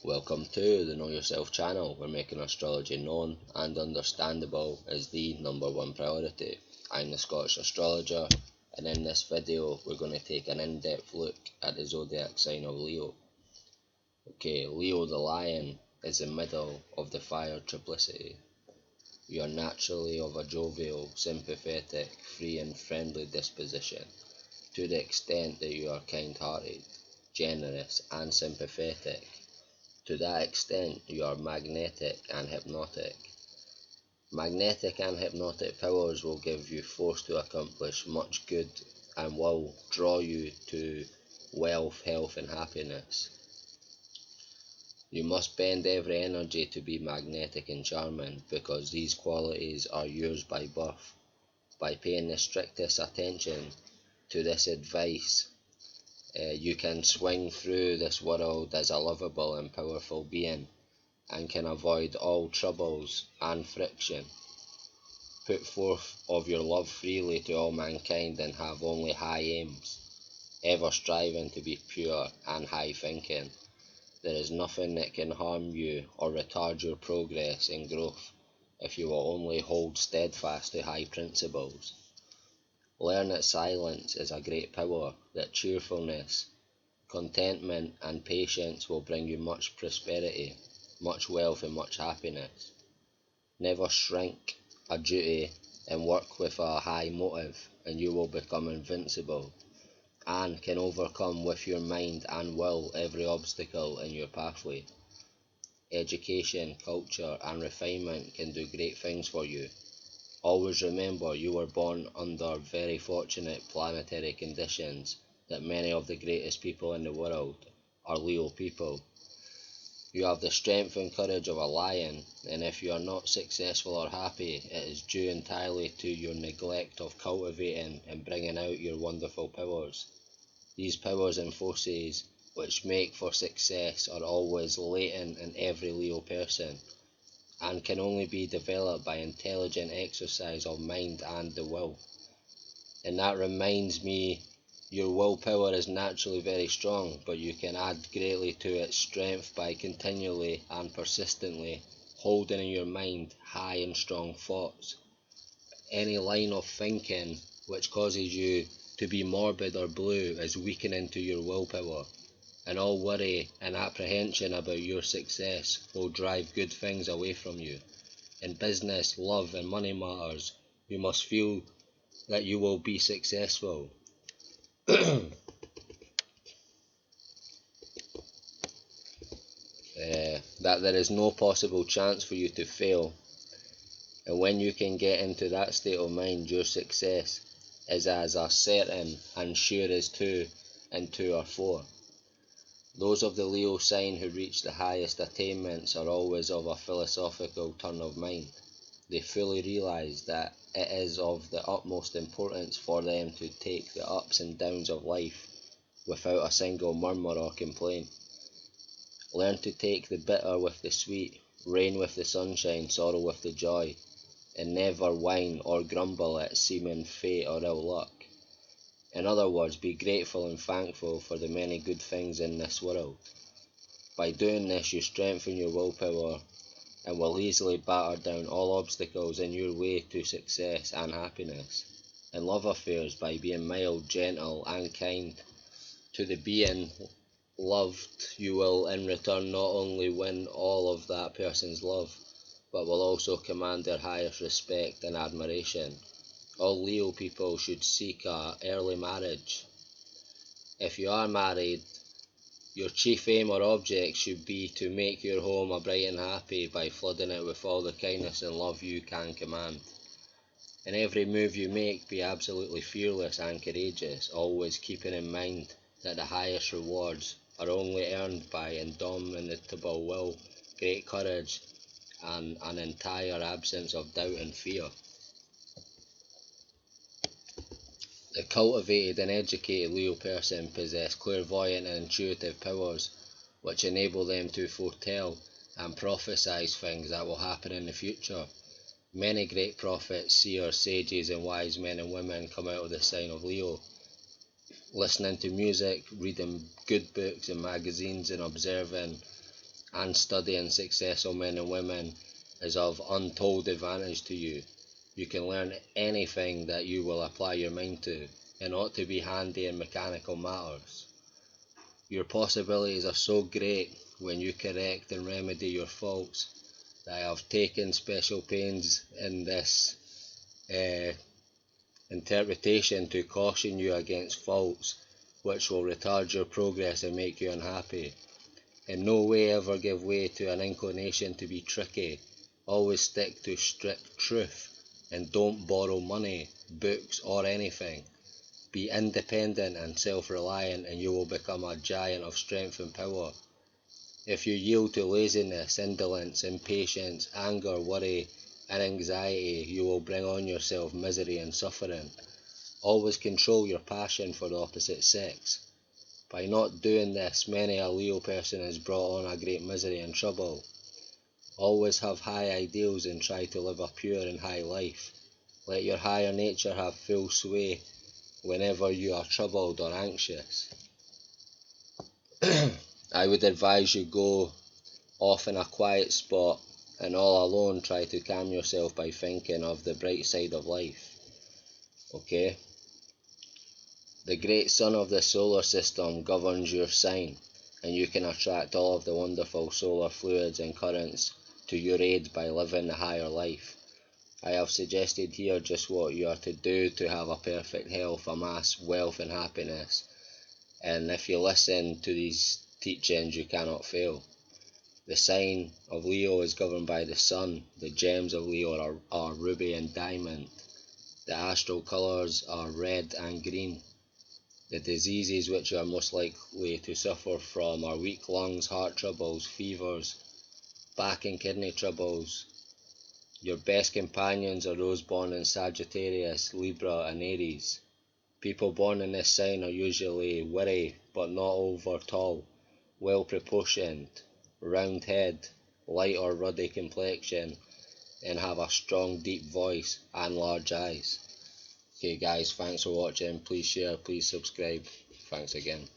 Welcome to the Know Yourself channel, where making astrology known and understandable is the number one priority. I'm the Scottish Astrologer, and in this video we're going to take an in-depth look at the zodiac sign of Leo. Okay, Leo the Lion is the middle of the fire triplicity. You are naturally of a jovial, sympathetic, free and friendly disposition, to the extent that you are kind-hearted, generous and sympathetic. To that extent, you are magnetic and hypnotic. Magnetic and hypnotic powers will give you force to accomplish much good and will draw you to wealth, health and happiness. You must bend every energy to be magnetic and charming, because these qualities are yours by birth. By paying the strictest attention to this advice, you can swing through this world as a lovable and powerful being, and can avoid all troubles and friction. Put forth of your love freely to all mankind, and have only high aims, ever striving to be pure and high thinking. There is nothing that can harm you or retard your progress and growth, if you will only hold steadfast to high principles. Learn that silence is a great power, that cheerfulness, contentment and patience will bring you much prosperity, much wealth and much happiness. Never shrink a duty and work with a high motive, and you will become invincible, and can overcome with your mind and will every obstacle in your pathway. Education, culture and refinement can do great things for you. Always remember, you were born under very fortunate planetary conditions, that many of the greatest people in the world are Leo people. You have the strength and courage of a lion, and if you are not successful or happy, it is due entirely to your neglect of cultivating and bringing out your wonderful powers. These powers and forces which make for success are always latent in every Leo person, and can only be developed by intelligent exercise of mind and the will. And that reminds me, your willpower is naturally very strong, but you can add greatly to its strength by continually and persistently holding in your mind high and strong thoughts. Any line of thinking which causes you to be morbid or blue is weakening to your willpower, and all worry and apprehension about your success will drive good things away from you. In business, love and money matters, you must feel that you will be successful. That there is no possible chance for you to fail, and when you can get into that state of mind, your success is as a certain and sure as 2 and 2 are 4. Those of the Leo sign who reach the highest attainments are always of a philosophical turn of mind. They fully realise that it is of the utmost importance for them to take the ups and downs of life without a single murmur or complaint. Learn to take the bitter with the sweet, rain with the sunshine, sorrow with the joy, and never whine or grumble at seeming fate or ill luck. In other words, be grateful and thankful for the many good things in this world. By doing this, you strengthen your willpower and will easily batter down all obstacles in your way to success and happiness. In love affairs, by being mild, gentle and kind to the being loved, you will in return not only win all of that person's love, but will also command their highest respect and admiration. All Leo people should seek a early marriage. If you are married, your chief aim or object should be to make your home a bright and happy by flooding it with all the kindness and love you can command. In every move you make, be absolutely fearless and courageous, always keeping in mind that the highest rewards are only earned by indomitable will, great courage, and an entire absence of doubt and fear. The cultivated and educated Leo person possess clairvoyant and intuitive powers, which enable them to foretell and prophesy things that will happen in the future. Many great prophets, seers, sages and wise men and women come out of the sign of Leo. Listening to music, reading good books and magazines, and observing and studying successful men and women is of untold advantage to you. You can learn anything that you will apply your mind to, and ought to be handy in mechanical matters. Your possibilities are so great when you correct and remedy your faults that I have taken special pains in this interpretation to caution you against faults which will retard your progress and make you unhappy. In no way ever give way to an inclination to be tricky. Always stick to strict truth and don't borrow money, books or anything. Be independent and self-reliant and you will become a giant of strength and power. If you yield to laziness, indolence, impatience, anger, worry and anxiety, you will bring on yourself misery and suffering. Always control your passion for the opposite sex. By not doing this, many a Leo person is brought on a great misery and trouble. Always have high ideals and try to live a pure and high life. Let your higher nature have full sway whenever you are troubled or anxious. I would advise you go off in a quiet spot and all alone try to calm yourself by thinking of the bright side of life. Okay? The great sun of the solar system governs your sign, and you can attract all of the wonderful solar fluids and currents to your aid by living the higher life. I have suggested here just what you are to do to have a perfect health, amass wealth and happiness, and if you listen to these teachings you cannot fail. The sign of Leo is governed by the sun. The gems of Leo are ruby and diamond. The astral colours are red and green. The diseases which you are most likely to suffer from are weak lungs, heart troubles, fevers, back and kidney troubles. Your best companions are those born in Sagittarius, Libra and Aries. People born in this sign are usually witty but not over tall, well proportioned, round head, light or ruddy complexion, and have a strong deep voice and large eyes. Okay guys, thanks for watching. Please share, please subscribe. Thanks again.